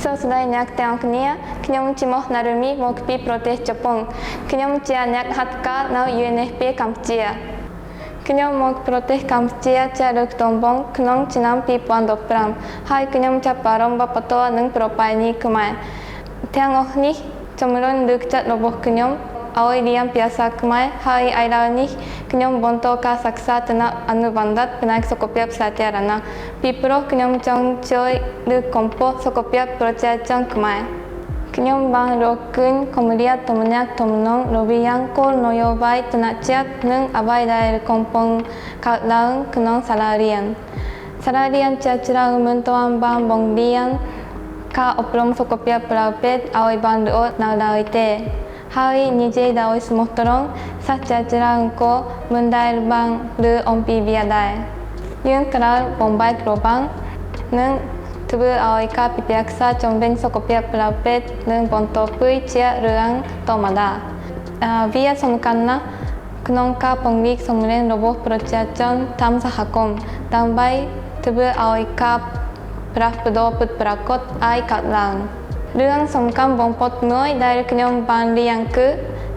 សួស្តីអ្នកទាំងគ្នាខ្ញុំឈ្មោះណារូមីមកពីប្រទេសជប៉ុនខ្ញុំជាអ្នកហាត់ការនៅ UNFP កម្ពុជាខ្ញុំមកប្រទេសកម្ពុជាជាលើកដំបូងក្នុងឆ្នាំ2015ហើយខ្ញុំចាប់អារម្មណ៍វប្បធម៌និងប្រពៃណីខ្មែរទាំងអស់នេះជំរុញលើកចិត្តរបស់ខ្ញុំឲ្យរៀនភាសាខ្មែរហើយឥឡូវនេះខ្ញុំបន្តការសិក្សាថ្នាក់អនុបណ្ឌិតផ្នែកសុខភាពសាធារណៈពីព្រោះខ្ញុំចង់ជួយលើកកម្ពស់សុខភាពប្រជាជនខ្មែរខ្ញុំបានរកឃើញគម្លាតទំនាក់ទំនងរវាងគោលនយោបាយថ្នាក់ជាតិនិងអ្វីដែលកំពុងកើតឡើងក្នុងសាលារៀនជាច្រើនមិនទាន់បានបង្រៀនការអប់រំសុខភាពផ្លូវពេទ្យឲ្យបានល្អនៅឡើយទេហើយនិយាយដោយស្មោះត្រង់សាស្ត្រាចារ្យក៏មិនដែលបានលើអំពីវាដែរយើងត្រូវបំបែករបាំងនិងធ្វើឲ្យការពិភាក្សាជំវិញសុខភាពផ្លូវពេទ្យនិងបន្តពើជារឿងធម្មតាវាសំខាន់ណាស់ក្នុងការពង្រីកសម្លេងរបស់ប្រជាជនតាមសហគមន៍ដើម្បីធ្វើឲ្យការផ្លាស់ប្ដូរពិតប្រាកដអាចកើតឡើងរឿងសំខាន់បំផុតមួយដែលខ្ញុំបានរៀនគឺ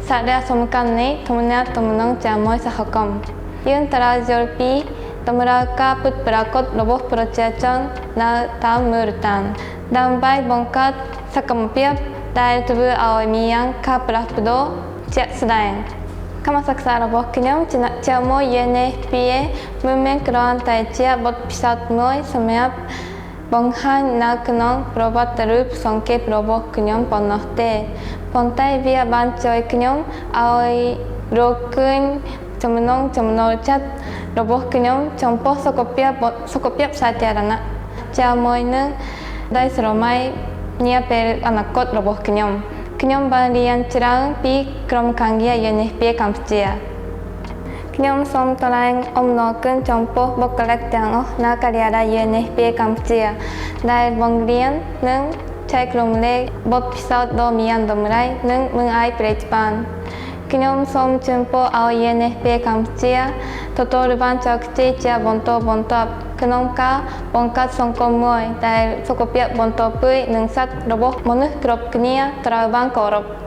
សារៈសំខាន់នៃទំនាក់ទំនងជាមួយសហគមន៍យើងត្រូវយល់ពីតម្រូវការពិតប្រាកដរបស់ប្រជាជននៅតាមមូលដ្ឋានដើម្បីបង្កើតសកម្មភាពដែលធ្វើឲ្យមានការផ្លាស់ប្ដូរជាក់ស្ដែងកម្មសិក្សារបស់ខ្ញុំជាមួយ UNFP មិនមែនគ្រាន់តែជាបទពិសោធន៍មួយសម្រាប់បង្ហាញនៅក្នុងប្រវត្តិរូបសង្កេតរបស់ខ្ញុំប៉ុណ្ណោះទេប៉ុន្តែវាបានជួយខ្ញុំឲ្យរកឃើញចំណូលចិត្តរបស់ខ្ញុំចំពោះសុខភាពសាធារណៈជាមួយនឹងដែលស្រមៃនាពេលអនាគតរបស់ខ្ញុំបានរៀនច្រើនពីក្រុមការងារ UNFP កម្ពុជាខ្ញុំសូមថ្លែងអំណរគុណចំពោះបុគ្គលិកទាំងអស់នៅការិយាល័យ UNFP កម្ពុជាដែលបង្រៀននិងចែករំលែកបទពិសោធន៍ដ៏មានតម្លៃនិងមិនអាចប្រែក្បានខ្ញុំសូមជូនពរឲ្យ UNFP កម្ពុជាទទួលបានជោគជ័យជាបន្តបន្ទាប់ក្នុងការបង្កើតសង្គមមួយដែលសុខភាពបន្តពើនិងសិទ្ធិរបស់មនុស្សគ្រប់គ្នាត្រូវបានគោរព